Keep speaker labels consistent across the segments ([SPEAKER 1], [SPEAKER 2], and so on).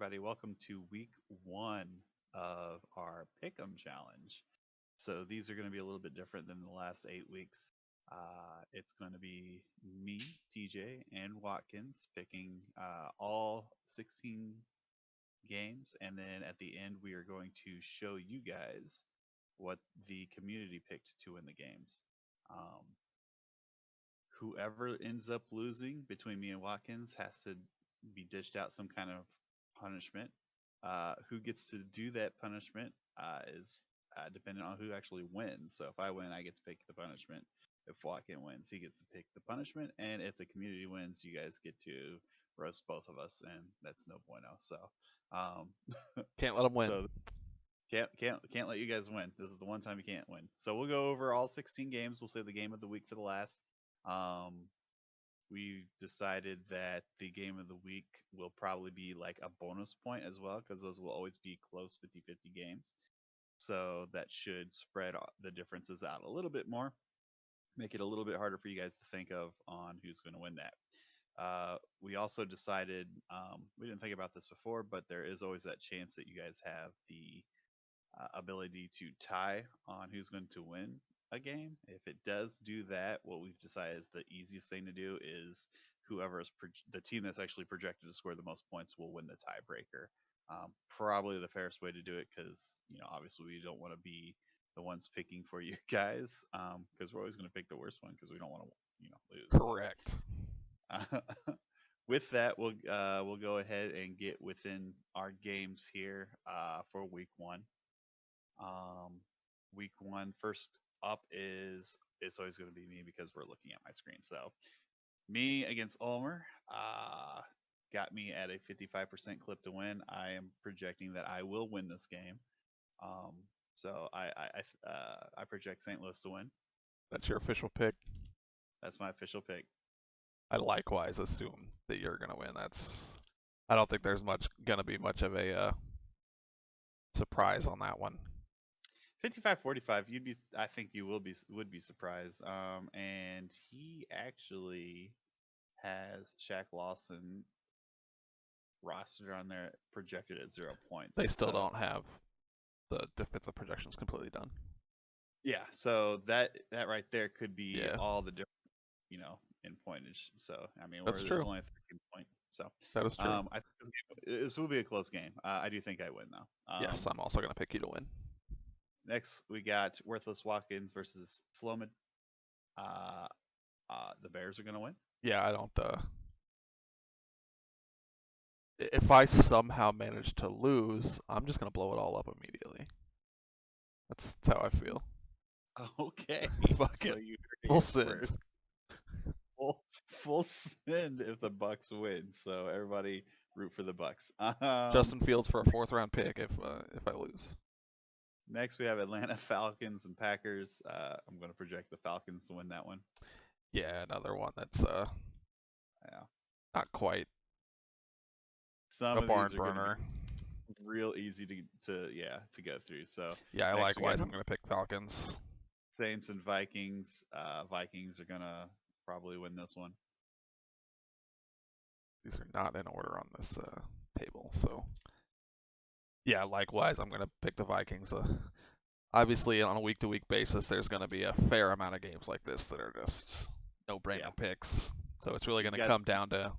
[SPEAKER 1] everybody. Welcome to week one of our Pick'em Challenge. So these are going to be a little bit different than the last 8 weeks. It's going to be me, TJ, and Watkins picking all 16 games, and then at the end we are going to show you guys what the community picked to win the games. Um, Whoever ends up losing between me and Watkins has to be dished out some kind of punishment. Who gets to do that punishment is dependent on who actually wins. So if I win, I get to pick the punishment. If Watkins wins, he gets to pick the punishment, and if the community wins, you guys get to roast both of us, and that's no bueno. So,
[SPEAKER 2] Can't let them win.
[SPEAKER 1] so can't let you guys win. This is the one time you can't win. So we'll go over all 16 games. We'll say the game of the week for the last. Um, we decided that the game of the week will probably be like a bonus point as well because those will always be close 50-50 games. So that should spread the differences out a little bit more, make it a little bit harder for you guys to think of on who's going to win that. We also decided, we didn't think about this before, but there is always that chance that you guys have the ability to tie on who's going to win a game. If it does do that, what we've decided is the easiest thing to do is whoever is the team that's actually projected to score the most points will win the tiebreaker. Probably the fairest way to do it because obviously we don't want to be the ones picking for you guys because we're always going to pick the worst one because we don't want to lose.
[SPEAKER 2] Correct.
[SPEAKER 1] So, with that, we'll go ahead and get within our games here for week one. Week one, first up is it's always going to be me because we're looking at my screen. So me against Ulmer got me at a 55% clip to win. I am projecting that I will win this game. So I project St. Louis to win.
[SPEAKER 2] That's your official pick.
[SPEAKER 1] That's my official pick.
[SPEAKER 2] I likewise assume that you're gonna win. I don't think there's gonna be much of a surprise on that one.
[SPEAKER 1] 55-45, I think you would be surprised. And he actually has Shaq Lawson rostered on there projected at 0 points.
[SPEAKER 2] They still
[SPEAKER 1] So
[SPEAKER 2] don't have the defensive projections completely done.
[SPEAKER 1] yeah, so that right there could be
[SPEAKER 2] Yeah.
[SPEAKER 1] all the difference, in pointage. So I mean,
[SPEAKER 2] That's
[SPEAKER 1] there's
[SPEAKER 2] true.
[SPEAKER 1] only a 13 point. So
[SPEAKER 2] That is true.
[SPEAKER 1] I think this will be a close game. I do think I win though.
[SPEAKER 2] Yes, I'm also gonna pick you to win.
[SPEAKER 1] Next, we got Worthless Watkins versus Slomid. The Bears are gonna win.
[SPEAKER 2] Yeah, I don't. If I somehow manage to lose, I'm just gonna blow it all up immediately. That's how I feel.
[SPEAKER 1] Okay,
[SPEAKER 2] Fuck
[SPEAKER 1] so
[SPEAKER 2] it.
[SPEAKER 1] you
[SPEAKER 2] Full send.
[SPEAKER 1] first. Full send if the Bucks win. So everybody root for the Bucks.
[SPEAKER 2] Justin Fields for a 4th round pick if I lose.
[SPEAKER 1] Next we have Atlanta Falcons and Packers. I'm going to project the Falcons to win that one.
[SPEAKER 2] Yeah, another one that's
[SPEAKER 1] Yeah.
[SPEAKER 2] not quite
[SPEAKER 1] Some
[SPEAKER 2] a
[SPEAKER 1] of
[SPEAKER 2] barn
[SPEAKER 1] these are going to
[SPEAKER 2] burner.
[SPEAKER 1] be real easy to go through. So
[SPEAKER 2] Yeah,
[SPEAKER 1] next we got
[SPEAKER 2] likewise, I'm gonna pick Falcons.
[SPEAKER 1] Saints and Vikings. Vikings are going to probably win this one.
[SPEAKER 2] These are not in order on this table, so yeah, likewise, I'm gonna pick the Vikings. Obviously, on a week-to-week basis, there's gonna be a fair amount of games like this that are just no-brainer
[SPEAKER 1] Yeah.
[SPEAKER 2] picks. So it's really gonna come down to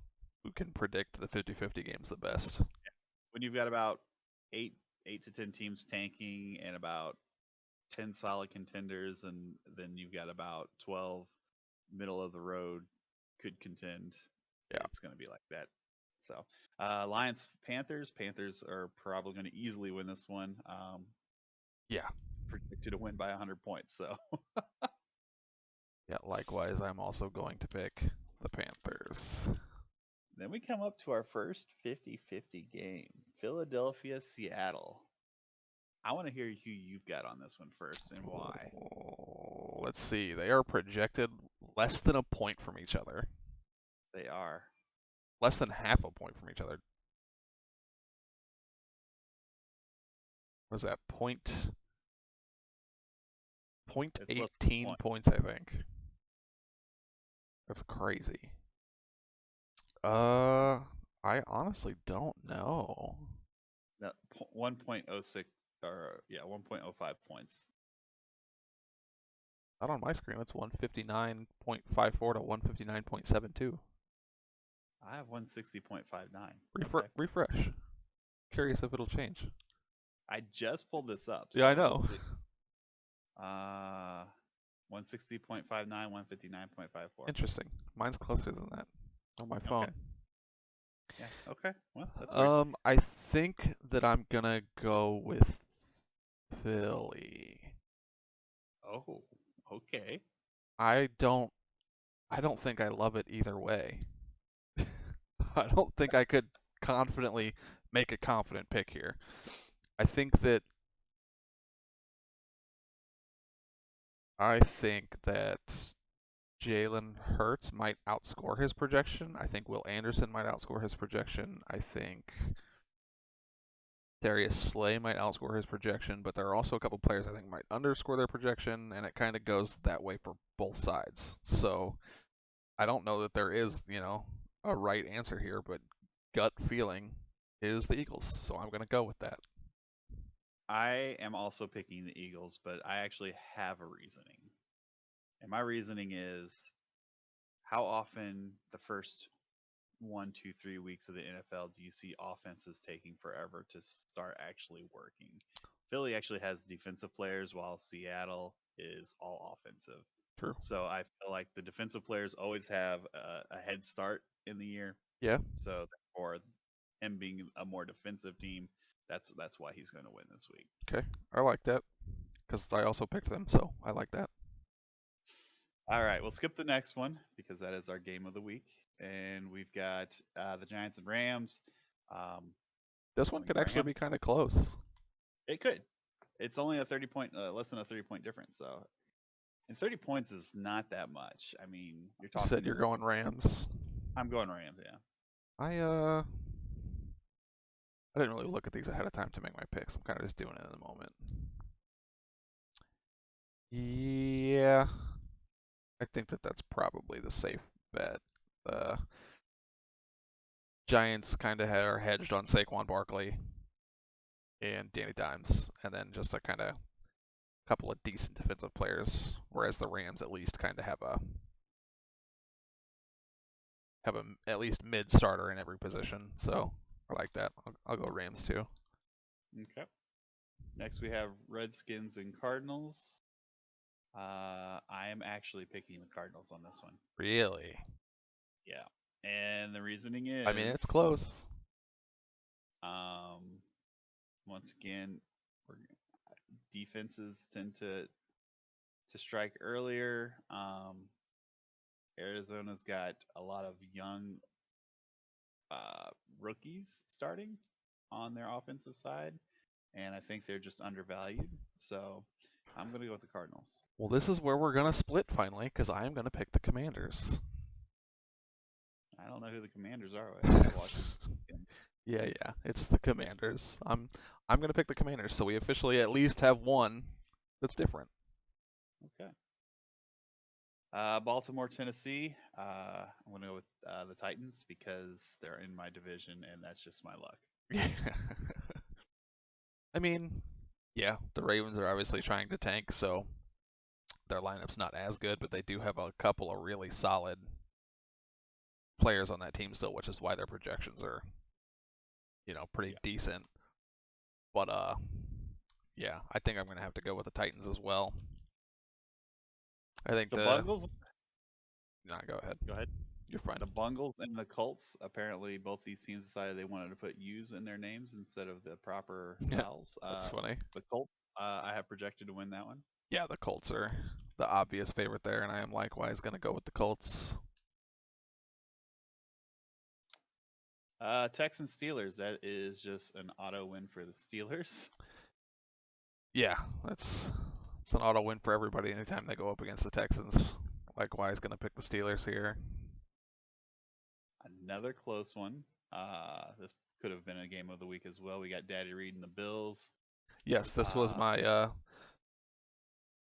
[SPEAKER 2] who can predict the 50-50 games the best.
[SPEAKER 1] When you've got about eight to 10 teams tanking and about 10 solid contenders, and then you've got about 12 middle of the road could contend.
[SPEAKER 2] Yeah.
[SPEAKER 1] It's going to be like that. So, Lions Panthers. Panthers are probably going to easily win this one.
[SPEAKER 2] Yeah.
[SPEAKER 1] Predicted to win by 100 points. So,
[SPEAKER 2] yeah, likewise, I'm also going to pick the Panthers.
[SPEAKER 1] then we come up to our first 50-50 game. Philadelphia, Seattle. I want to hear who you've got on this one first and why.
[SPEAKER 2] Let's see. They are projected less than a point from each other.
[SPEAKER 1] They are.
[SPEAKER 2] Less than half a point from each other. Was that point 18 points, I think. That's crazy. I honestly don't know.
[SPEAKER 1] No, 1.06 or yeah, 1.05 points.
[SPEAKER 2] Not on my screen. It's 159.54 to 159.72.
[SPEAKER 1] I have 160.59. Okay.
[SPEAKER 2] Refresh. Curious if it'll change.
[SPEAKER 1] I just pulled this up,
[SPEAKER 2] Yeah, I
[SPEAKER 1] so
[SPEAKER 2] know.
[SPEAKER 1] let's see. 160.59, 159.54.
[SPEAKER 2] Interesting. Mine's closer than that on my
[SPEAKER 1] Okay.
[SPEAKER 2] phone.
[SPEAKER 1] Yeah. Okay. Well, that's weird.
[SPEAKER 2] I think that I'm gonna go with Philly.
[SPEAKER 1] Oh, okay.
[SPEAKER 2] I don't I don't think I love it either way. I don't think I could confidently make a confident pick here. I think that I think that Jalen Hurts might outscore his projection. I think Will Anderson might outscore his projection. I think Darius Slay might outscore his projection, but there are also a couple players I think might underscore their projection, and it kind of goes that way for both sides. So I don't know that there is, a right answer here, but gut feeling is the Eagles. So I'm going to go with that.
[SPEAKER 1] I am also picking the Eagles, but I actually have a reasoning. And my reasoning is how often the first 1, 2, 3 weeks of the NFL do you see offenses taking forever to start actually working? Philly actually has defensive players while Seattle is all offensive.
[SPEAKER 2] True.
[SPEAKER 1] So I feel like the defensive players always have a head start in the year.
[SPEAKER 2] Yeah.
[SPEAKER 1] So therefore, him being a more defensive team, that's why he's going to win this week.
[SPEAKER 2] Okay. I like that because I also picked them, so I like that.
[SPEAKER 1] All right, we'll skip the next one because that is our game of the week, and we've got the Giants and Rams. Um,
[SPEAKER 2] This one
[SPEAKER 1] going
[SPEAKER 2] could actually
[SPEAKER 1] Rams.
[SPEAKER 2] be kind of close.
[SPEAKER 1] It could. It's only a 30 point, less than a 30 point difference. So, and 30 points is not that much. I mean, you're
[SPEAKER 2] You said you're
[SPEAKER 1] talking.
[SPEAKER 2] going Rams.
[SPEAKER 1] I'm going Rams. Yeah.
[SPEAKER 2] I didn't really look at these ahead of time to make my picks. I'm kind of just doing it in the moment. Yeah, I think that that's probably the safe bet. The Giants kind of are hedged on Saquon Barkley and Danny Dimes, and then just a kind of couple of decent defensive players, whereas the Rams at least kind of have a at least mid starter in every position. So I like that. I'll go Rams too.
[SPEAKER 1] Okay. Next we have Redskins and Cardinals. I am actually picking the Cardinals on this one.
[SPEAKER 2] Really?
[SPEAKER 1] Yeah, and the reasoning
[SPEAKER 2] I mean,
[SPEAKER 1] is,
[SPEAKER 2] it's close.
[SPEAKER 1] um, once again, we're, defenses tend to strike earlier. Arizona's got a lot of young uh, rookies starting on their offensive side, and I think they're just undervalued. So I'm going to go with the Cardinals.
[SPEAKER 2] Well, this is where we're gonna split finally, because I am gonna pick the Commanders.
[SPEAKER 1] I don't know who the Commanders are. I have Washington.
[SPEAKER 2] Yeah, it's the Commanders. I'm gonna pick the Commanders, so we officially at least have one that's different.
[SPEAKER 1] Okay. Baltimore, Tennessee. I'm going to go with the Titans because they're in my division, and that's just my luck.
[SPEAKER 2] Yeah. I mean, yeah, the Ravens are obviously trying to tank, so their lineup's not as good, but they do have a couple of really solid players on that team still, which is why their projections are, pretty
[SPEAKER 1] Yeah.
[SPEAKER 2] decent. But yeah, I think I'm gonna have to go with the Titans as well. I think
[SPEAKER 1] The
[SPEAKER 2] the
[SPEAKER 1] Bungles.
[SPEAKER 2] no, go ahead.
[SPEAKER 1] Go ahead.
[SPEAKER 2] You're fine.
[SPEAKER 1] The Bungles and the Colts. Apparently, both these teams decided they wanted to put U's in their names instead of the proper
[SPEAKER 2] Yeah,
[SPEAKER 1] vowels.
[SPEAKER 2] that's funny.
[SPEAKER 1] The Colts. I have projected to win that one.
[SPEAKER 2] Yeah, the Colts are the obvious favorite there, and I am likewise gonna go with the Colts.
[SPEAKER 1] Texans Steelers. That is just an auto win for the Steelers.
[SPEAKER 2] Yeah, it's an auto win for everybody anytime they go up against the Texans. Likewise, gonna pick the Steelers here.
[SPEAKER 1] Another close one. This could have been a game of the week as well. We got Daddy Reed and the Bills.
[SPEAKER 2] Yes, this was
[SPEAKER 1] Uh,
[SPEAKER 2] my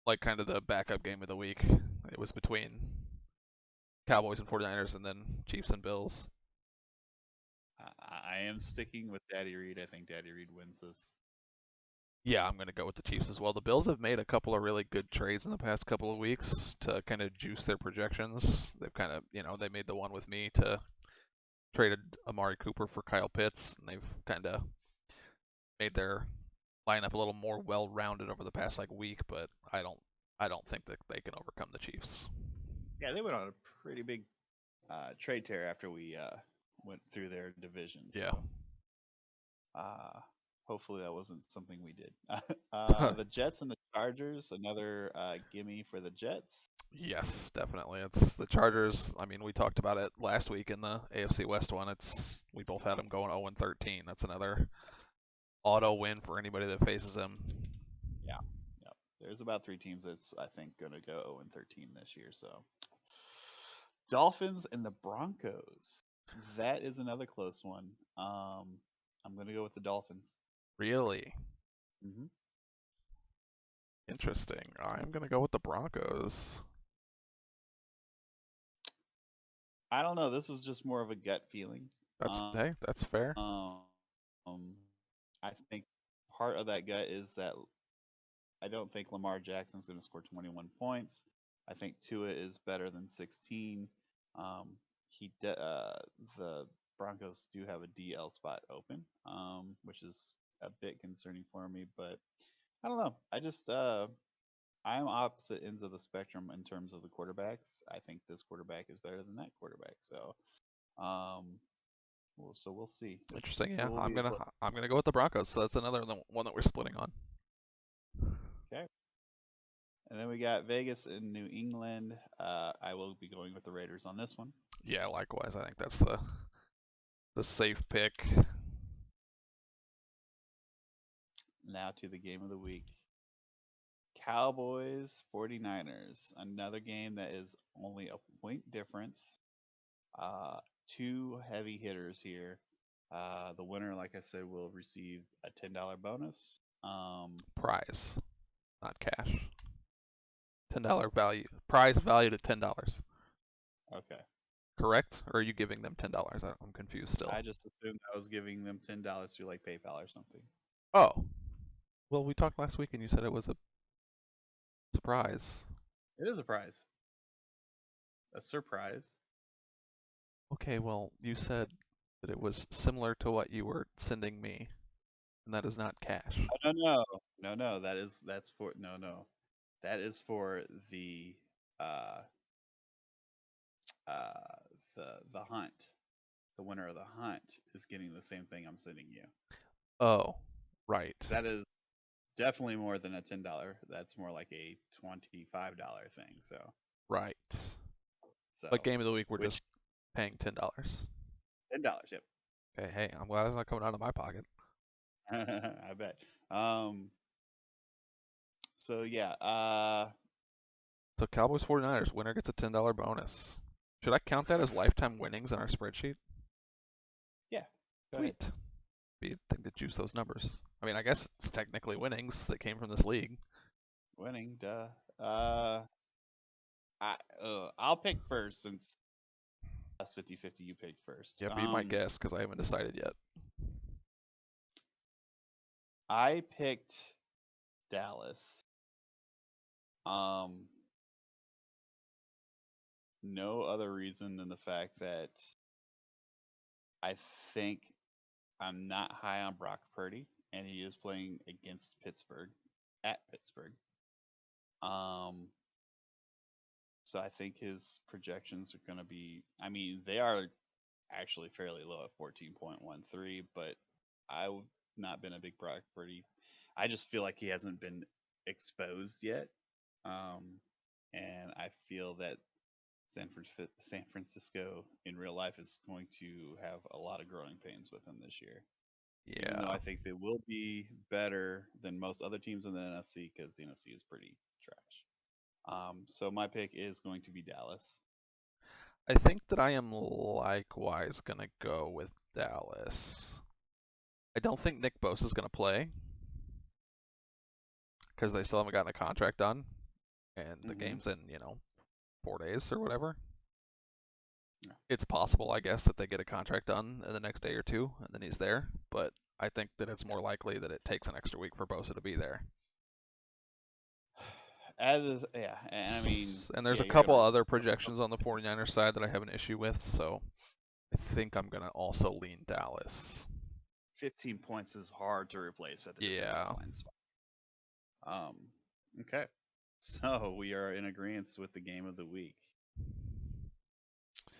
[SPEAKER 2] like kind of the backup game of the week. It was between Cowboys and 49ers and then Chiefs and Bills.
[SPEAKER 1] I I am sticking with Daddy Reed. I think Daddy Reed wins this.
[SPEAKER 2] Yeah, I'm going to go with the Chiefs as well. The Bills have made a couple of really good trades in the past couple of weeks to kind of juice their projections. They've kind of, they made the one with me to traded Amari Cooper for Kyle Pitts, and they've kind of made their lineup a little more well-rounded over the past like week. But I don't think that they can overcome the Chiefs.
[SPEAKER 1] Yeah, they went on a pretty big trade tear after we went through their division.
[SPEAKER 2] Yeah.
[SPEAKER 1] So uh, hopefully that wasn't something we did. The Jets and the Chargers, another gimme for the Jets.
[SPEAKER 2] Yes, definitely. It's the Chargers. I mean, we talked about it last week in the AFC West one. We both had them going 0-13. That's another auto win for anybody that faces them.
[SPEAKER 1] Yeah, yeah. There's about three teams that's I think gonna go 0-13 this year. So Dolphins and the Broncos. That is another close one. I'm gonna go with the Dolphins.
[SPEAKER 2] Really
[SPEAKER 1] Hmm.
[SPEAKER 2] interesting. I'm gonna go with the Broncos.
[SPEAKER 1] I don't know. This was just more of a gut feeling.
[SPEAKER 2] That's
[SPEAKER 1] Um,
[SPEAKER 2] hey, that's fair.
[SPEAKER 1] um, I think part of that gut is that I don't think Lamar Jackson's going to score 21 points. I think Tua is better than 16. Um, the Broncos do have a DL spot open, which is a bit concerning for me. But I don't know. I'm opposite ends of the spectrum in terms of the quarterbacks. I think this quarterback is better than that quarterback. Um, so we'll see.
[SPEAKER 2] Interesting.
[SPEAKER 1] This
[SPEAKER 2] Yeah,
[SPEAKER 1] will
[SPEAKER 2] I'm
[SPEAKER 1] be
[SPEAKER 2] gonna I'm gonna go with the Broncos. So that's another one that we're splitting on.
[SPEAKER 1] okay. And then we got Vegas and New England. I will be going with the Raiders on this one.
[SPEAKER 2] Yeah, likewise. I think that's the safe pick.
[SPEAKER 1] Now to the game of the week. Cowboys 49ers. Another game that is only a point difference. Two heavy hitters here. The winner, like I said, will receive a $10 bonus.
[SPEAKER 2] Prize, not cash. $10 value. Prize valued at $10.
[SPEAKER 1] Okay.
[SPEAKER 2] Correct? Or are you giving them $10? I'm confused still.
[SPEAKER 1] I just assumed I was giving them $10 through like PayPal or something.
[SPEAKER 2] Oh, well, we talked last week and you said it was a surprise.
[SPEAKER 1] It is a prize. A surprise.
[SPEAKER 2] Okay, well, you said that it was similar to what you were sending me, and that is not cash.
[SPEAKER 1] Oh, no. That's for no. That is for uh uh the hunt. The winner of the hunt is getting the same thing I'm sending you.
[SPEAKER 2] Oh, right,
[SPEAKER 1] That is definitely more than a $10. That's more like a $25 thing.
[SPEAKER 2] right. But
[SPEAKER 1] So
[SPEAKER 2] game of the week, we're
[SPEAKER 1] which
[SPEAKER 2] just paying $10.
[SPEAKER 1] $10, yep.
[SPEAKER 2] Okay, hey, I'm glad it's not coming out of my pocket.
[SPEAKER 1] I bet. So yeah,
[SPEAKER 2] So Cowboys 49ers, winner gets a $10 bonus. Should I count that as lifetime winnings in our spreadsheet?
[SPEAKER 1] yeah. Go ahead.
[SPEAKER 2] Sweet. Be a thing to juice those numbers. I mean, I guess it's technically winnings that came from this league.
[SPEAKER 1] Winning, duh. I'll pick first since last 50-50 you picked first.
[SPEAKER 2] Yeah, be my guess because I haven't decided yet.
[SPEAKER 1] I picked Dallas. Um, no other reason than the fact that I think I'm not high on Brock Purdy, and he is playing against Pittsburgh at Pittsburgh. Um, so I think his projections are going to be. I mean, they are actually fairly low at 14.13, but I've not been a big Brock Purdy. I just feel like he hasn't been exposed yet. Um, and I feel that San Francisco in real life is going to have a lot of growing pains with him this year. Even though
[SPEAKER 2] Yeah.
[SPEAKER 1] I think they will be better than most other teams in the NFC because the NFC is pretty trash. So my pick is going to be Dallas.
[SPEAKER 2] I think that I am likewise going to go with Dallas. I don't think Nick Bosa is going to play because they still haven't gotten a contract done, and the
[SPEAKER 1] Hmm.
[SPEAKER 2] game's in 4 days or whatever. It's possible, I guess, that they get a contract done in the next day or two, and then he's there. But I think that it's more likely that it takes an extra week for Bosa to be there.
[SPEAKER 1] Yeah, and I mean,
[SPEAKER 2] And there's
[SPEAKER 1] yeah,
[SPEAKER 2] a
[SPEAKER 1] you're gonna
[SPEAKER 2] couple other projections on the 49ers side that I have an issue with, so I think I'm going to also lean Dallas.
[SPEAKER 1] 15 points is hard to replace at the defensive
[SPEAKER 2] Yeah.
[SPEAKER 1] line spot. Okay. So we are in agreement with the game of the week.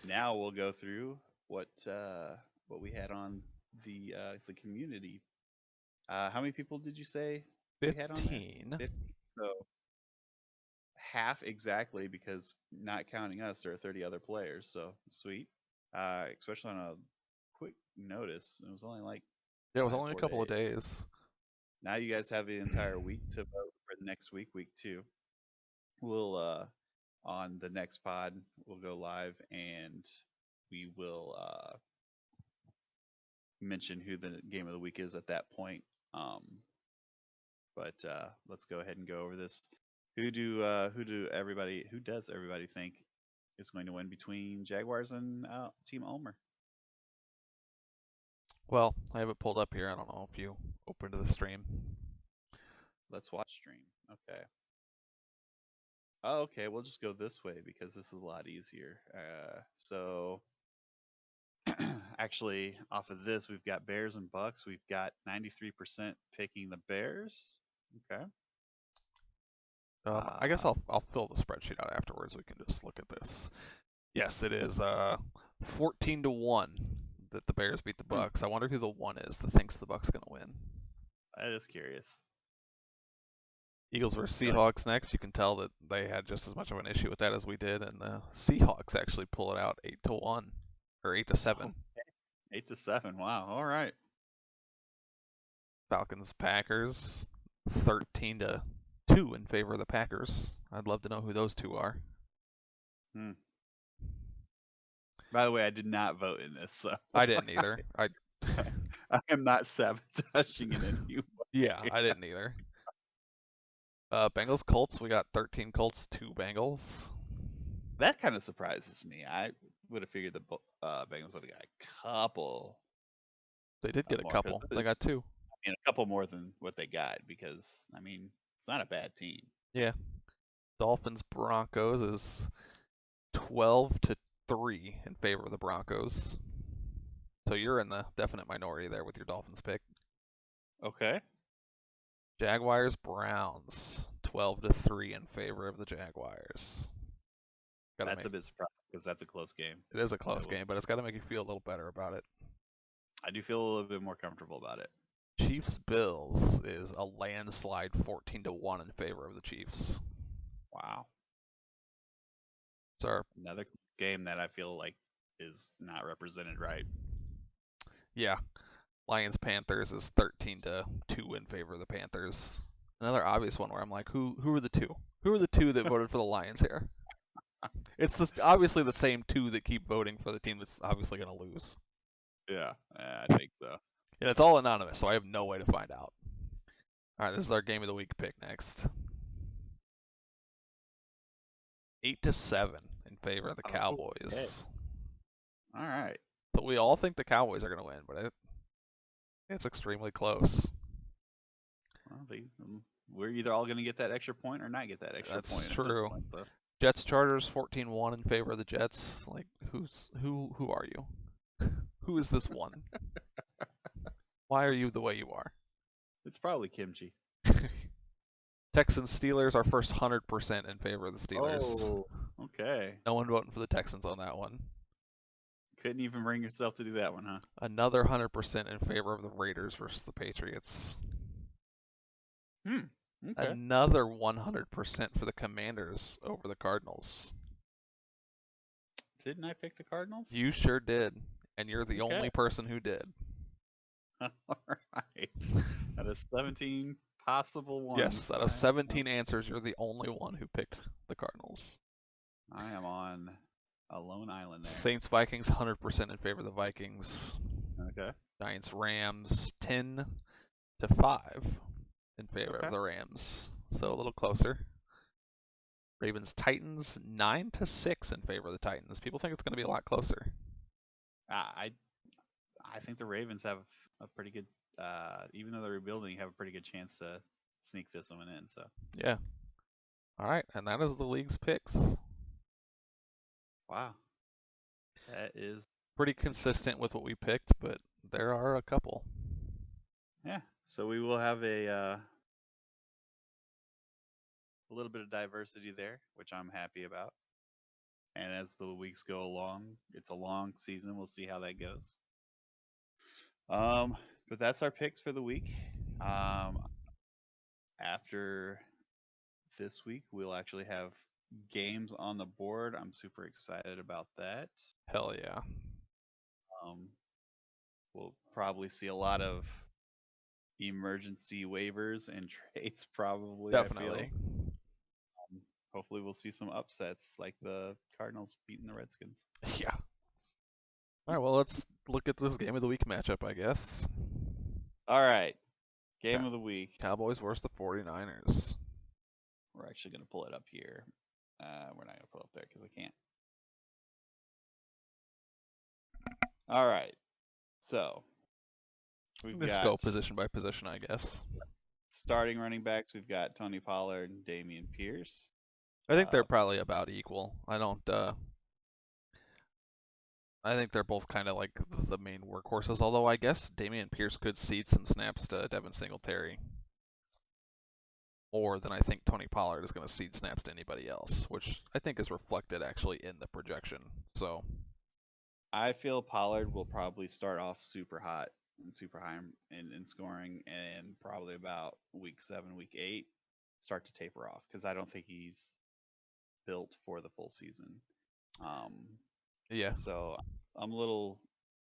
[SPEAKER 1] Now we'll go through what we had on the community. How many people did you say we had on there?
[SPEAKER 2] 15.
[SPEAKER 1] 50. So half exactly, because not counting us, there are 30 other players. So sweet. Especially on a quick notice. It was only like
[SPEAKER 2] Yeah, it was
[SPEAKER 1] five,
[SPEAKER 2] only a
[SPEAKER 1] four
[SPEAKER 2] couple of
[SPEAKER 1] days.
[SPEAKER 2] days.
[SPEAKER 1] Now you guys have the entire week to vote for the next week, week 2. We'll on the next pod we'll go live and we will mention who the game of the week is at that point. Um, but let's go ahead and go over this. Who does everybody think is going to win between Jaguars and Team Ulmer?
[SPEAKER 2] Well, I have it pulled up here. I don't know if you open to the stream.
[SPEAKER 1] Let's watch stream. Okay. Oh, okay. We'll just go this way because this is a lot easier. So actually, off of this, we've got Bears and Bucks. We've got 93% picking the Bears. Okay.
[SPEAKER 2] I guess
[SPEAKER 1] Uh,
[SPEAKER 2] I'll fill the spreadsheet out afterwards. We can just look at this. Yes, it is 14-1 that the Bears beat the Bucks. I wonder who the one is that thinks the Bucks gonna win.
[SPEAKER 1] I just curious.
[SPEAKER 2] Eagles versus
[SPEAKER 1] Feel like,
[SPEAKER 2] Seahawks next. You can tell that they had just as much of an issue with that as we did, and the Seahawks actually pull it out 8-1 or 8-7.
[SPEAKER 1] oh, 8-7. Wow. All right.
[SPEAKER 2] Falcons Packers 13-2 in favor of the Packers. I'd love to know who those two are.
[SPEAKER 1] Hmm. By the way, I did not vote in this, so
[SPEAKER 2] I didn't either.
[SPEAKER 1] I am not sabotaging in any
[SPEAKER 2] Yeah,
[SPEAKER 1] way.
[SPEAKER 2] I didn't either. Bengals Colts. We got 13 Colts, 2 Bengals.
[SPEAKER 1] That kind of surprises me. I would have figured the Bengals would have got a couple
[SPEAKER 2] They did get a
[SPEAKER 1] more, because
[SPEAKER 2] couple. They got 2.
[SPEAKER 1] a couple more than what they got, because I mean it's not a bad team.
[SPEAKER 2] Yeah. Dolphins Broncos is 12-3 in favor of the Broncos. So you're in the definite minority there with your Dolphins pick.
[SPEAKER 1] Okay.
[SPEAKER 2] Jaguars Browns 12-3 in favor of the Jaguars.
[SPEAKER 1] That's a bit surprising because that's a close game.
[SPEAKER 2] It is a close game, but it's got to make you feel a little better about it.
[SPEAKER 1] I do feel a little bit more comfortable about it.
[SPEAKER 2] Chiefs Bills is a landslide 14-1 in favor of the Chiefs.
[SPEAKER 1] Wow.
[SPEAKER 2] So
[SPEAKER 1] Another game that I feel like is not represented right.
[SPEAKER 2] yeah, Lions Panthers is 13-2 in favor of the Panthers. Another obvious one where I'm like, who are the two? Who are the two that voted for the Lions here? It's obviously the same two that keep voting for the team that's obviously going to lose.
[SPEAKER 1] Yeah, I think so.
[SPEAKER 2] And it's all anonymous, so I have no way to find out. All right, this is our game of the week pick next. 8-7 in favor of the Cowboys.
[SPEAKER 1] Okay. All right.
[SPEAKER 2] So we all think the Cowboys are going to win, but it's extremely close.
[SPEAKER 1] Well, we're either all going to get that extra point or not get that extra
[SPEAKER 2] That's
[SPEAKER 1] point.
[SPEAKER 2] true.
[SPEAKER 1] Point, so.
[SPEAKER 2] Jets Chargers 14-1 in favor of the Jets. Like who are you? Who is this one? Why are you the way you are?
[SPEAKER 1] It's probably kimchi.
[SPEAKER 2] Texans Steelers, our first 100% in favor of the Steelers.
[SPEAKER 1] Oh, okay.
[SPEAKER 2] No one voting for the Texans on that one.
[SPEAKER 1] Couldn't even bring yourself to do that one, huh?
[SPEAKER 2] Another 100% in favor of the Raiders versus the Patriots.
[SPEAKER 1] Okay.
[SPEAKER 2] Another 100% for the Commanders over the Cardinals.
[SPEAKER 1] Didn't I pick the Cardinals?
[SPEAKER 2] You sure did, and you're the only person who did.
[SPEAKER 1] All right. Out of 17 possible ones.
[SPEAKER 2] Yes, out of 17 answers, you're the only one who picked the Cardinals.
[SPEAKER 1] I am on a lone island there.
[SPEAKER 2] Saints Vikings 100% in favor of the Vikings.
[SPEAKER 1] Okay.
[SPEAKER 2] Giants Rams 10-5 in favor of the Rams. So a little closer. Ravens Titans 9-6 in favor of the Titans. People think it's going to be a lot closer.
[SPEAKER 1] I I think the Ravens have a pretty good, even though they're rebuilding, have a pretty good chance to sneak this one in. So
[SPEAKER 2] Yeah. All right, and that is the league's picks.
[SPEAKER 1] wow, that is
[SPEAKER 2] Pretty
[SPEAKER 1] interesting.
[SPEAKER 2] consistent with what we picked, but there are a couple.
[SPEAKER 1] Yeah. So we will have a little bit of diversity there, which I'm happy about. And as the weeks go along, it's a long season. We'll see how that goes. Um, but that's our picks for the week. Um, after this week, we'll actually have games on the board. I'm super excited about that.
[SPEAKER 2] Hell yeah.
[SPEAKER 1] Um, we'll probably see a lot of emergency waivers and trades, probably, I feel.
[SPEAKER 2] Definitely.
[SPEAKER 1] Hopefully, we'll see some upsets like the Cardinals beating the Redskins.
[SPEAKER 2] Yeah. All right, well, let's look at this game of the week matchup, I guess.
[SPEAKER 1] All right, game
[SPEAKER 2] Yeah.
[SPEAKER 1] of the week.
[SPEAKER 2] Cowboys versus the 49ers.
[SPEAKER 1] We're actually going to pull it up here. We're not going to pull it up there because I can't. All right. So we've
[SPEAKER 2] Just go
[SPEAKER 1] got
[SPEAKER 2] position by position, I guess.
[SPEAKER 1] starting running backs. We've got Tony Pollard and Damian Pierce.
[SPEAKER 2] I think they're
[SPEAKER 1] Uh,
[SPEAKER 2] probably about equal. I think they're both kind of like the main workhorses, although I guess Damian Pierce could cede some snaps to Devin Singletary. More than I think Tony Pollard is going to cede snaps to anybody else, which I think is reflected actually in the projection. So,
[SPEAKER 1] I feel Pollard will probably start off super hot and super high in scoring, and probably about week 7, week 8, start to taper off because I don't think he's built for the full season. Um,
[SPEAKER 2] yeah.
[SPEAKER 1] so I'm a little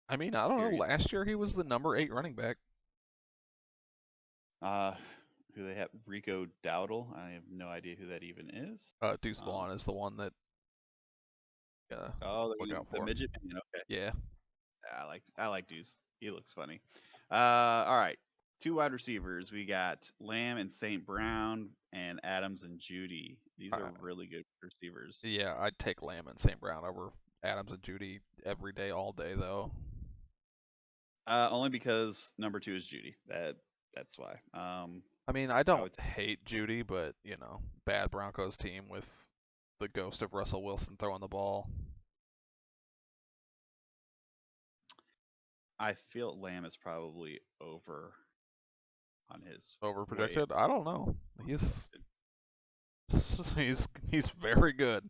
[SPEAKER 2] I mean, I don't know.
[SPEAKER 1] curious.
[SPEAKER 2] Last year he was the number 8 running back.
[SPEAKER 1] Uh, who they have? Rico Dowdle. I have no idea who that even is.
[SPEAKER 2] Deuce
[SPEAKER 1] Um,
[SPEAKER 2] Vaughn is the one that
[SPEAKER 1] oh,
[SPEAKER 2] look out
[SPEAKER 1] the
[SPEAKER 2] for.
[SPEAKER 1] midget man. Okay,
[SPEAKER 2] Yeah.
[SPEAKER 1] I like Deuce. He looks funny. All right. Two wide receivers. We got Lamb and St. Brown, and Adams and Judy. These are
[SPEAKER 2] Uh,
[SPEAKER 1] really good receivers.
[SPEAKER 2] yeah, I'd take Lamb and St. Brown over Adams and Judy every day, all day, though.
[SPEAKER 1] Only because number 2 is Judy. That's why.
[SPEAKER 2] I mean, I
[SPEAKER 1] I
[SPEAKER 2] don't
[SPEAKER 1] would.
[SPEAKER 2] hate Judy, but, bad Broncos team with the ghost of Russell Wilson throwing the ball.
[SPEAKER 1] I feel Lamb is probably over on his way.
[SPEAKER 2] Overprojected? I don't know. He's he's very good.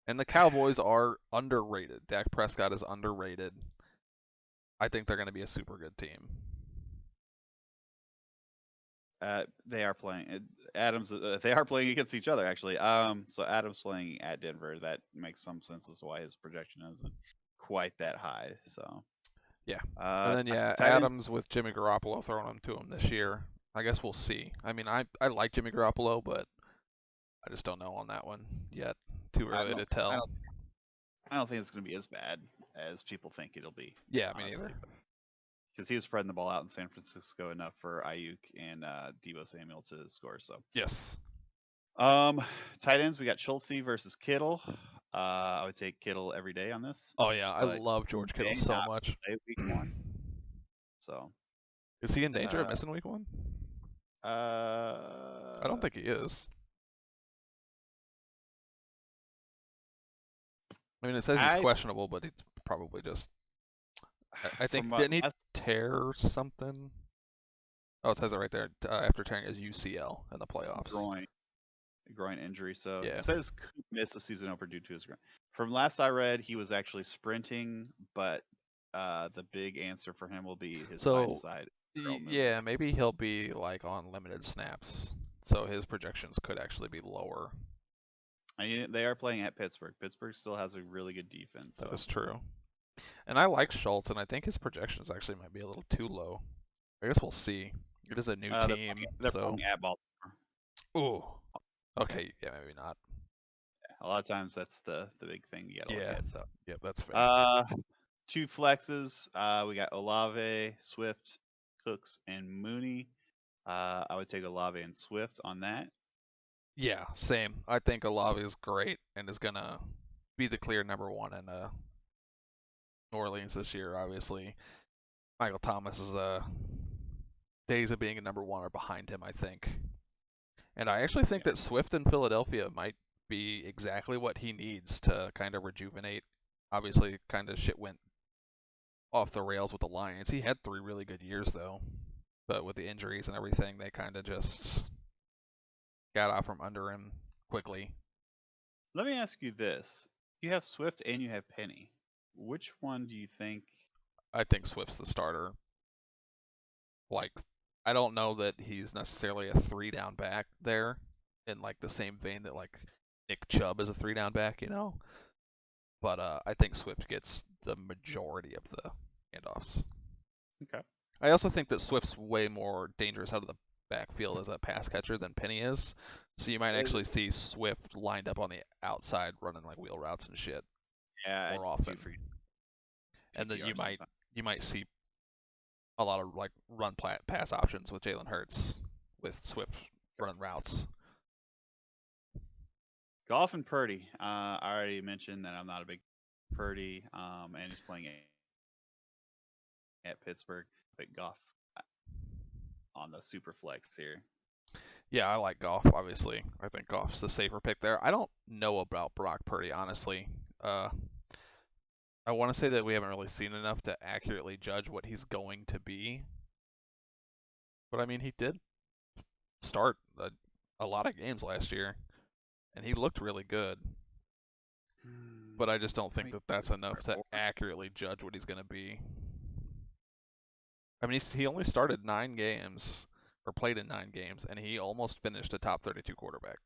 [SPEAKER 2] And the Cowboys are underrated. Dak Prescott is underrated. I think they're going to be a super good team.
[SPEAKER 1] They are playing Adams. They are playing against each other actually. So Adams playing at Denver. That makes some sense as to why his projection isn't quite that high. So
[SPEAKER 2] Yeah. And
[SPEAKER 1] uh,
[SPEAKER 2] then yeah,
[SPEAKER 1] tight end.
[SPEAKER 2] Adams with Jimmy Garoppolo throwing them to him this year. I guess we'll see. I mean, I like Jimmy Garoppolo, but I just don't know on that one yet. Too
[SPEAKER 1] I
[SPEAKER 2] early
[SPEAKER 1] don't.
[SPEAKER 2] to
[SPEAKER 1] I
[SPEAKER 2] tell.
[SPEAKER 1] don't. I don't think it's going to be as bad as people think it'll be.
[SPEAKER 2] Yeah, me neither.
[SPEAKER 1] Honestly, because he was spreading the ball out in San Francisco enough for Ayuk and Debo Samuel to score. So
[SPEAKER 2] Yes.
[SPEAKER 1] um, tight ends. We got Schultz versus Kittle. I would take Kittle every day on this,
[SPEAKER 2] Oh yeah, I
[SPEAKER 1] but
[SPEAKER 2] love
[SPEAKER 1] he
[SPEAKER 2] George Kittle
[SPEAKER 1] may
[SPEAKER 2] so
[SPEAKER 1] not
[SPEAKER 2] much.
[SPEAKER 1] play week 1. So
[SPEAKER 2] Is he in danger
[SPEAKER 1] uh,
[SPEAKER 2] of missing week 1? I don't
[SPEAKER 1] uh,
[SPEAKER 2] think he is. I mean, it says he's
[SPEAKER 1] I
[SPEAKER 2] questionable, but he's probably just. I think
[SPEAKER 1] from
[SPEAKER 2] didn't he
[SPEAKER 1] last
[SPEAKER 2] tear something? Oh, it says it right there. After tearing his UCL in the playoffs.
[SPEAKER 1] groin injury, so it
[SPEAKER 2] Yeah.
[SPEAKER 1] says could miss the season opener due to his groin. From last I read, he was actually sprinting, but the big answer for him will be his side to
[SPEAKER 2] So
[SPEAKER 1] side movement.
[SPEAKER 2] yeah, maybe he'll be like on limited snaps, so his projections could actually be lower.
[SPEAKER 1] And they are playing at Pittsburgh. Pittsburgh still has a really good defense,
[SPEAKER 2] That
[SPEAKER 1] so
[SPEAKER 2] is true. And I like Schultz, and I think his projections actually might be a little too low. I guess we'll see. It is a new team,
[SPEAKER 1] they're
[SPEAKER 2] so.
[SPEAKER 1] playing at Baltimore.
[SPEAKER 2] Ooh. Okay, yeah, maybe not.
[SPEAKER 1] A lot of times that's the big thing you got to look
[SPEAKER 2] Yeah.
[SPEAKER 1] at. So
[SPEAKER 2] Yep, that's fair.
[SPEAKER 1] uh, two flexes. We got Olave, Swift, Cooks, and Mooney. I would take Olave and Swift on that.
[SPEAKER 2] Yeah, same. I think Olave is great and is gonna be the clear number one in New Orleans this year. Obviously, Michael Thomas is days of being a number one are behind him, I think. And I actually think
[SPEAKER 1] Yeah.
[SPEAKER 2] that Swift in Philadelphia might be exactly what he needs to kind of rejuvenate. Obviously, kind of shit went off the rails with the Lions. He had 3 really good years though, but with the injuries and everything, they kind of just got out from under him quickly.
[SPEAKER 1] Let me ask you this: you have Swift and you have Penny. Which one do you think?
[SPEAKER 2] I think Swift's the starter. Like, I don't know that he's necessarily a 3 down back there in like the same vein that like Nick Chubb is a 3 down back, you know. But I think Swift gets the majority of the handoffs.
[SPEAKER 1] Okay.
[SPEAKER 2] I also think that Swift's way more dangerous out of the backfield as a pass catcher than Penny is. So you might
[SPEAKER 1] Uh,
[SPEAKER 2] actually see Swift lined up on the outside running like wheel routes and shit
[SPEAKER 1] Yeah, I
[SPEAKER 2] more
[SPEAKER 1] do
[SPEAKER 2] often.
[SPEAKER 1] forget
[SPEAKER 2] And then
[SPEAKER 1] PPR sometimes.
[SPEAKER 2] you might see a lot of like run pass options with Jalen Hurts with Swift running routes.
[SPEAKER 1] Golf and Purdy. I already mentioned that I'm not a big Purdy, and he's playing at Pittsburgh. But Goff on the super flex here.
[SPEAKER 2] Yeah, I like Goff, obviously. I think Goff's the safer pick there. I don't know about Brock Purdy, honestly. Uh, I want to say that we haven't really seen enough to accurately judge what he's going to be. But I mean, he did start a lot of games last year, and he looked really good. But I just don't
[SPEAKER 1] How
[SPEAKER 2] think
[SPEAKER 1] many
[SPEAKER 2] that that's
[SPEAKER 1] did he
[SPEAKER 2] enough
[SPEAKER 1] start?
[SPEAKER 2] to
[SPEAKER 1] Four?
[SPEAKER 2] accurately judge what he's going to be. I mean, he only started 9 games, or played in 9 games, and he almost finished a top 32 quarterback.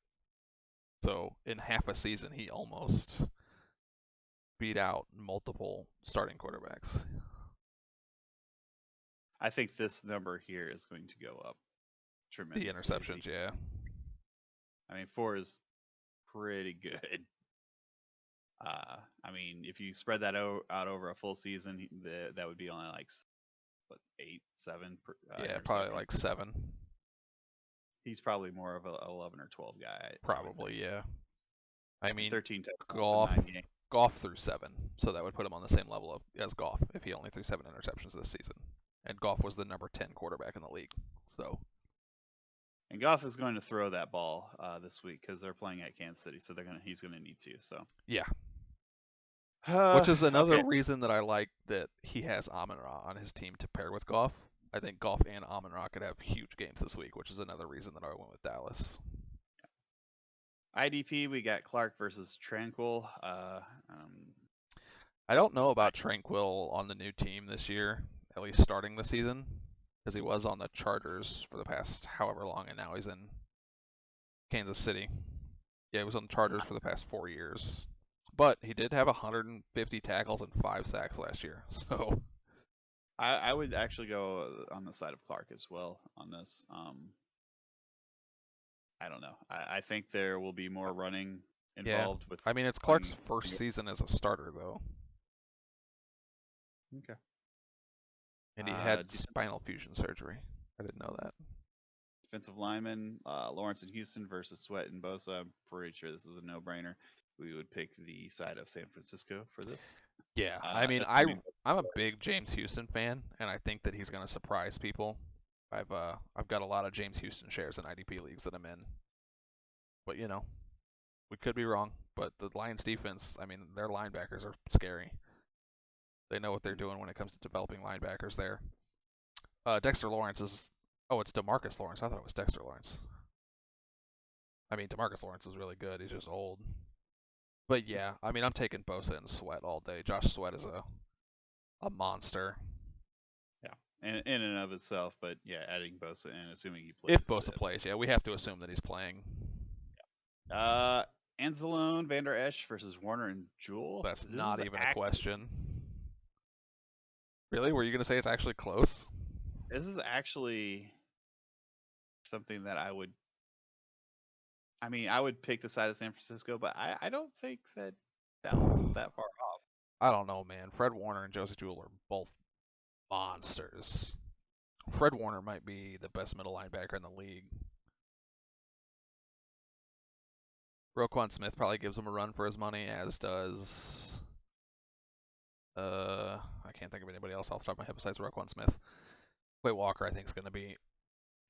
[SPEAKER 2] So in half a season, he almost beat out multiple starting quarterbacks.
[SPEAKER 1] I think this number here is going to go up
[SPEAKER 2] The
[SPEAKER 1] tremendously.
[SPEAKER 2] interceptions, yeah.
[SPEAKER 1] I mean, four is pretty good. I mean, if you spread that out over a full season, that would be only like what, 8, 7
[SPEAKER 2] Yeah, probably
[SPEAKER 1] interceptions.
[SPEAKER 2] like 7.
[SPEAKER 1] He's probably more of a 11 or 12 guy, I would
[SPEAKER 2] Probably,
[SPEAKER 1] think. So,
[SPEAKER 2] yeah. I
[SPEAKER 1] and
[SPEAKER 2] mean,
[SPEAKER 1] 13 touchdowns in
[SPEAKER 2] Goff
[SPEAKER 1] 9 games.
[SPEAKER 2] Goff threw 7, so that would put him on the same level as Goff if he only threw 7 interceptions this season. And Goff was the number 10 quarterback in the league. So,
[SPEAKER 1] And Goff is going to throw that ball this week because they're playing at Kansas City, so he's going to need to. So,
[SPEAKER 2] yeah. Which is another
[SPEAKER 1] okay,
[SPEAKER 2] reason that I like that he has Amon-Ra on his team to pair with Goff. I think Goff and Amon-Ra could have huge games this week, which is another reason that I went with Dallas.
[SPEAKER 1] IDP we got Clark versus Tranquil.
[SPEAKER 2] I don't know
[SPEAKER 1] I,
[SPEAKER 2] about Tranquil on the new team this year, at least starting the season, because he was on the Chargers for the past however long, and now he's in Kansas City. Yeah, he was on the Chargers for the past 4 years. But he did have 150 tackles and 5 sacks last year. So,
[SPEAKER 1] I would actually go on the side of Clark as well on this. I don't know. I think there will be more running
[SPEAKER 2] yeah.
[SPEAKER 1] involved with
[SPEAKER 2] I mean, it's Clark's
[SPEAKER 1] playing.
[SPEAKER 2] first season as a starter, though.
[SPEAKER 1] Okay.
[SPEAKER 2] And he
[SPEAKER 1] Uh,
[SPEAKER 2] had spinal fusion surgery. I didn't know that.
[SPEAKER 1] defensive lineman, Lawrence and Houston versus Sweat and Bosa. I'm pretty sure this is a no-brainer. We would pick the side of San Francisco for this.
[SPEAKER 2] Yeah, I mean,
[SPEAKER 1] Assuming
[SPEAKER 2] I'm a big James Houston fan, and I think that he's going to surprise people. I've got a lot of James Houston shares in IDP leagues that I'm in, but you know, we could be wrong. But the Lions defense, I mean, their linebackers are scary. They know what they're doing when it comes to developing linebackers there. Dexter Lawrence is, oh, it's Demarcus Lawrence. I thought it was Dexter Lawrence. I mean, Demarcus Lawrence is really good. He's just old. But yeah, I mean, I'm taking Bosa and Sweat all day. Josh Sweat is a monster.
[SPEAKER 1] yeah, in and of itself, but yeah, adding Bosa and assuming he
[SPEAKER 2] If
[SPEAKER 1] plays.
[SPEAKER 2] Bosa plays, yeah, we have to assume that he's playing.
[SPEAKER 1] Uh, Anzalone, Van Der Esch versus Warner and Jewell.
[SPEAKER 2] That's not even a question. Really? Were you going to say it's actually close?
[SPEAKER 1] This is actually something that I would. I mean, I would pick the side of San Francisco, but I don't think that Dallas is that far off.
[SPEAKER 2] I don't know, man. Fred Warner and Josie Jewell are both monsters. Fred Warner might be the best middle linebacker in the league. Roquan Smith probably gives him a run for his money, as does I can't think of anybody else off the top of my head besides Roquan Smith. Quay Walker, I think, is going to be.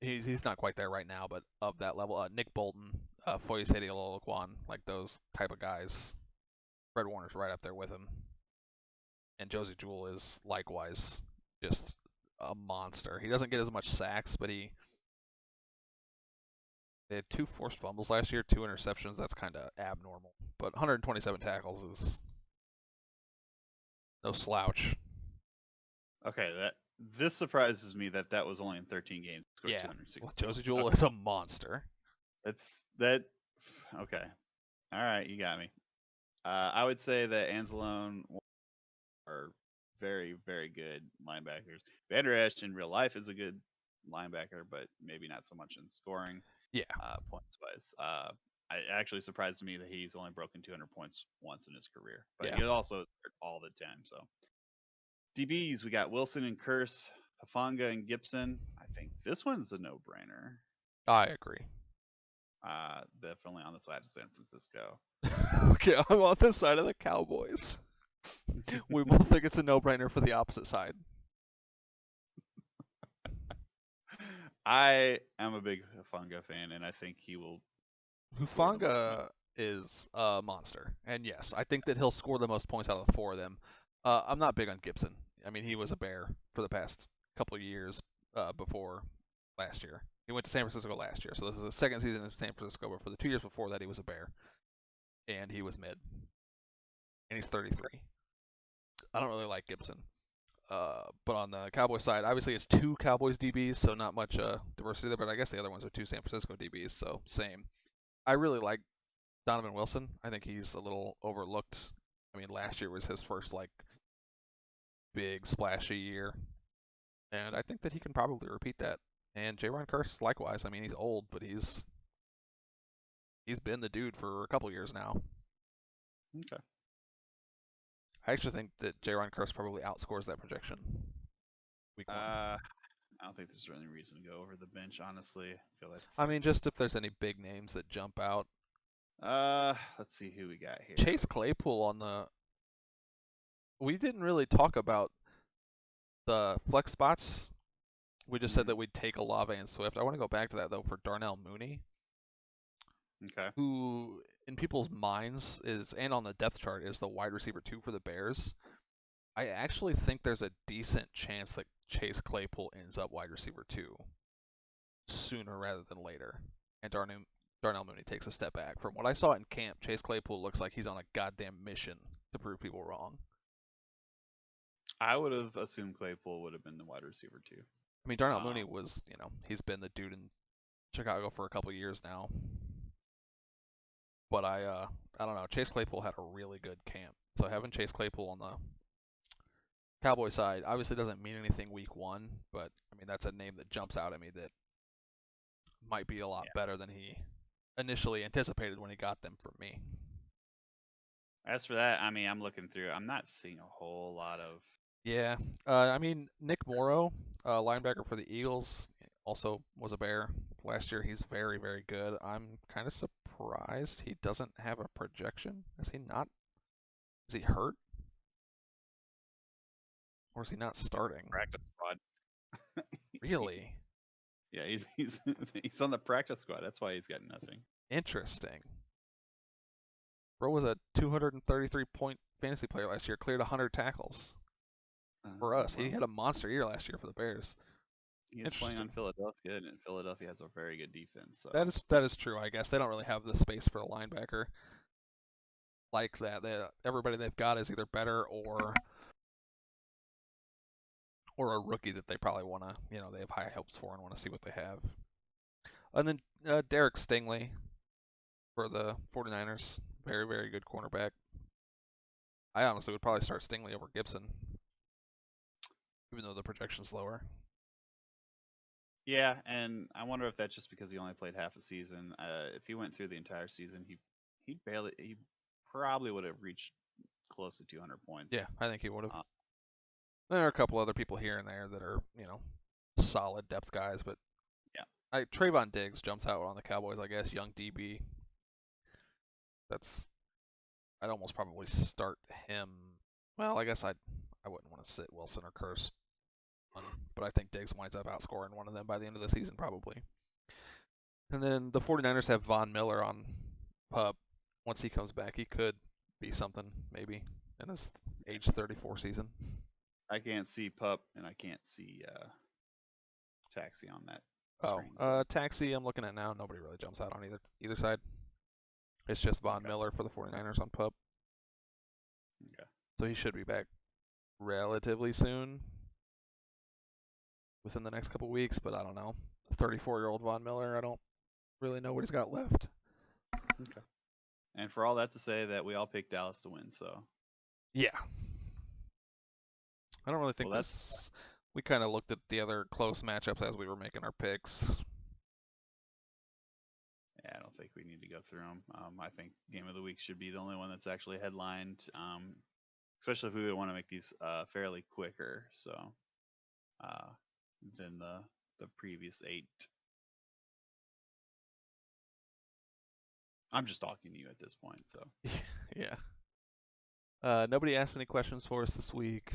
[SPEAKER 2] He's not quite there right now, but of that level. Nick Bolton, Foyesade Ololuokun, like those type of guys. Fred Warner's right up there with him, and Josie Jewell is likewise just a monster. He doesn't get as much sacks, but they had 2 forced fumbles last year, 2 interceptions. That's kind of abnormal, but 127 tackles is no slouch.
[SPEAKER 1] Okay, this surprises me that that was only in 13 games. He scored
[SPEAKER 2] Yeah,
[SPEAKER 1] 260
[SPEAKER 2] well, Josie
[SPEAKER 1] points.
[SPEAKER 2] Jewell
[SPEAKER 1] Okay,
[SPEAKER 2] is a monster.
[SPEAKER 1] that's that. Okay, all right, you got me. I would say that Anzalone are very, very good linebackers. Vander Esch in real life is a good linebacker, but maybe not so much in scoring
[SPEAKER 2] Yeah,
[SPEAKER 1] points wise. It actually surprised me that he's only broken 200 points once in his career, but
[SPEAKER 2] yeah,
[SPEAKER 1] he also is hurt all the time. So DBs, we got Wilson and Curse, Hafanga and Gibson. I think this one's a no-brainer.
[SPEAKER 2] I agree.
[SPEAKER 1] Definitely on the side of San Francisco.
[SPEAKER 2] Okay, I'm on the side of the Cowboys. We both think it's a no-brainer for the opposite side.
[SPEAKER 1] I am a big Hafanga fan, and I think he will score the most points.
[SPEAKER 2] Hufanga is a monster, and yes, I think that he'll score the most points out of the 4 of them. I'm not big on Gibson. I mean, he was a Bear for the past couple of years before last year. He went to San Francisco last year, so this is the second season in San Francisco. But for the 2 years before that, he was a Bear, and he was mid, and he's 33. I don't really like Gibson. But on the Cowboys side, obviously it's 2 Cowboys DBs, so not much diversity there. But I guess the other ones are 2 San Francisco DBs, so same. I really like Donovan Wilson. I think he's a little overlooked. I mean, last year was his first like big splashy year, and I think that he can probably repeat that. And Ron Curse likewise. I mean, he's old, but he's been the dude for a couple years now.
[SPEAKER 1] Okay.
[SPEAKER 2] I actually think that Ron Curse probably outscores that projection week 1.
[SPEAKER 1] I don't think there's any reason to go over the bench, honestly. I feel that's
[SPEAKER 2] I mean,
[SPEAKER 1] just.
[SPEAKER 2] just if there's any big names that jump out.
[SPEAKER 1] Let's see who we got here.
[SPEAKER 2] Chase Claypool on the. We didn't really talk about the flex spots. We just said that we'd take Olave and Swift. I want to go back to that though for Darnell Mooney,
[SPEAKER 1] Okay.
[SPEAKER 2] who in people's minds is and on the depth chart is the wide receiver 2 for the Bears. I actually think there's a decent chance that Chase Claypool ends up wide receiver 2 sooner rather than later, and Darnell Mooney takes a step back. From what I saw in camp, Chase Claypool looks like he's on a goddamn mission to prove people wrong.
[SPEAKER 1] I would have assumed Claypool would have been the wide receiver too.
[SPEAKER 2] I mean, Darnell Mooney was, he's been the dude in Chicago for a couple years now. But I don't know. Chase Claypool had a really good camp, so having Chase Claypool on the Cowboy side obviously doesn't mean anything week 1, but I mean that's a name that jumps out at me that might be a lot better than he initially anticipated when he got them from me.
[SPEAKER 1] As for that, I mean, I'm looking through. I'm not seeing a whole lot of.
[SPEAKER 2] Yeah, I mean Nick Morrow, linebacker for the Eagles, also was a Bear last year. He's very, very good. I'm kind of surprised he doesn't have a projection. Is he not? Is he hurt? Or is he not starting?
[SPEAKER 1] Practice squad.
[SPEAKER 2] Really?
[SPEAKER 1] Yeah, he's he's on the practice squad. That's why he's got nothing.
[SPEAKER 2] Interesting. Bro was a 233 point fantasy player last year, cleared 100 tackles. For us, he
[SPEAKER 1] Well,
[SPEAKER 2] had a monster year last year for the Bears.
[SPEAKER 1] he is playing on Philadelphia, and Philadelphia has a very good defense. So
[SPEAKER 2] That is true. I guess they don't really have the space for a linebacker like that. Everybody they've got is either better or a rookie that they probably want to, they have high hopes for and want to see what they have. And then Derek Stingley for the 49ers, very, very good cornerback. I honestly would probably start Stingley over Gibson, even though the projection's lower.
[SPEAKER 1] yeah, and I wonder if that's just because he only played half a season. If he went through the entire season, he probably would have reached close to 200 points.
[SPEAKER 2] Yeah, I think he would have. There are a couple other people here and there that are, solid depth guys, but
[SPEAKER 1] yeah,
[SPEAKER 2] Trayvon Diggs jumps out on the Cowboys, I guess, young DB. I'd almost probably start him. Well, I guess I wouldn't want to sit Wilson or Curse, but I think Diggs winds up outscoring one of them by the end of the season probably. And then the 49ers have Von Miller on pup. Once he comes back, he could be something maybe in his age 34 season.
[SPEAKER 1] I can't see Pup and I can't see Taxi on that
[SPEAKER 2] Oh,
[SPEAKER 1] screen. So
[SPEAKER 2] Taxi I'm looking at now. Nobody really jumps out on either side. It's just Von
[SPEAKER 1] okay,
[SPEAKER 2] Miller for the 49ers on pup.
[SPEAKER 1] okay.
[SPEAKER 2] So he should be back relatively soon, within the next couple weeks, but I don't know. 34-year-old Von Miller, I don't really know what he's got left.
[SPEAKER 1] Okay. And for all that to say that we all picked Dallas to win, so
[SPEAKER 2] Yeah. I don't really think
[SPEAKER 1] well that's
[SPEAKER 2] this. We kind of looked at the other close matchups as we were making our picks.
[SPEAKER 1] yeah, I don't think we need to go through them. I think Game of the Week should be the only one that's actually headlined, especially if we want to make these fairly quicker. So uh, than the previous 8. I'm just talking to you at this point, so
[SPEAKER 2] Yeah. Nobody asked any questions for us this week.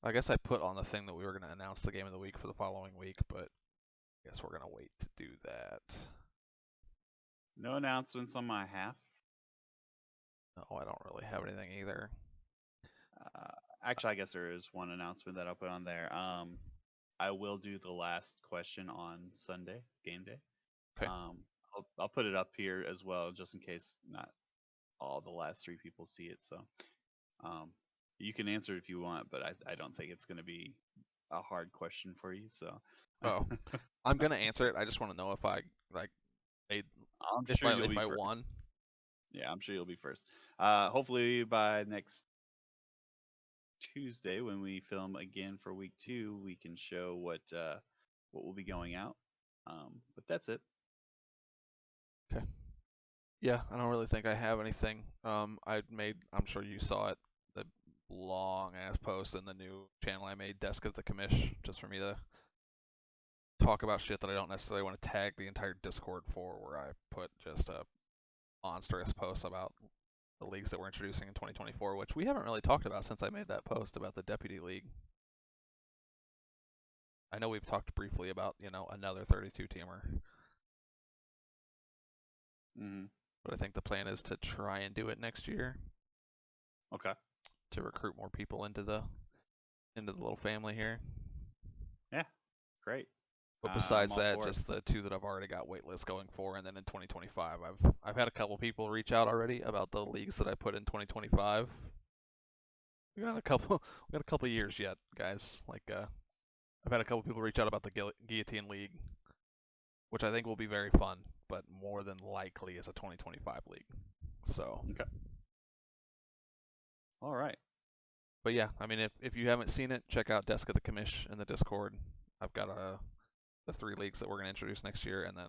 [SPEAKER 2] I guess I put on the thing that we were going to announce the game of the week for the following week, but I guess we're going to wait to do that.
[SPEAKER 1] no announcements on my half.
[SPEAKER 2] No, I don't really have anything either.
[SPEAKER 1] Uh, Actually, I guess there is one announcement that I'll put on there. I will do the last question on Sunday, game day.
[SPEAKER 2] Okay.
[SPEAKER 1] I'll put it up here as well, just in case not all the last 3 people see it. So um, you can answer it if you want, but I don't think it's going to be a hard question for you. So
[SPEAKER 2] Oh, I'm going to answer it. I just want to know if I made
[SPEAKER 1] I'm sure you'll
[SPEAKER 2] if
[SPEAKER 1] be
[SPEAKER 2] I
[SPEAKER 1] first.
[SPEAKER 2] won.
[SPEAKER 1] Yeah, I'm sure you'll be first. Hopefully by next Tuesday when we film again for week 2, we can show what will be going out. But that's it.
[SPEAKER 2] Okay. Yeah, I don't really think I have anything. I'm sure you saw it, the long ass post in the new channel I made, Desk of the Commish, just for me to talk about shit that I don't necessarily want to tag the entire Discord for, where I put just a monstrous post about the leagues that we're introducing in 2024, which we haven't really talked about since I made that post about the Deputy League. I know we've talked briefly about, another 32 teamer,
[SPEAKER 1] Mm-hmm.
[SPEAKER 2] but I think the plan is to try and do it next year
[SPEAKER 1] Okay.
[SPEAKER 2] to recruit more people into the little family here.
[SPEAKER 1] Yeah. Great.
[SPEAKER 2] But
[SPEAKER 1] I'm
[SPEAKER 2] besides
[SPEAKER 1] all
[SPEAKER 2] that,
[SPEAKER 1] for it.
[SPEAKER 2] just the 2 that I've already got waitlists going for, and then in 2025, I've had a couple people reach out already about the leagues that I put in 2025. We got a couple, we got a couple years yet, guys. I've had a couple people reach out about the Guillotine League, which I think will be very fun, but more than likely is a 2025 league. So,
[SPEAKER 1] Okay. All right.
[SPEAKER 2] but yeah, I mean, if you haven't seen it, check out Desk of the Commish in the Discord. I've got the 3 leagues that we're gonna introduce next year, and then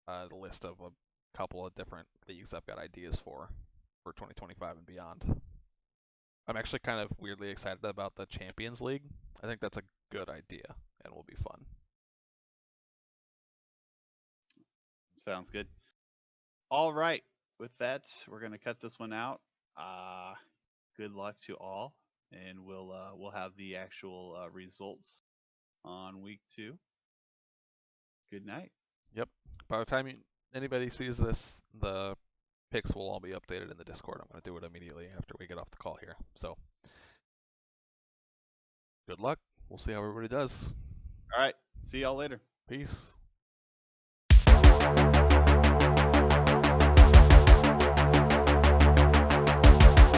[SPEAKER 2] the list of a couple of different leagues I've got ideas for 2025 and beyond. I'm actually kind of weirdly excited about the Champions League. I think that's a good idea and will be fun.
[SPEAKER 1] Sounds good. All right. With that, we're gonna cut this one out. Good luck to all, and we'll have the actual results on week 2. Good night.
[SPEAKER 2] Yep. By the time anybody sees this, the picks will all be updated in the Discord. I'm going to do it immediately after we get off the call here. So, good luck. We'll see how everybody does.
[SPEAKER 1] All right. See y'all later.
[SPEAKER 2] Peace.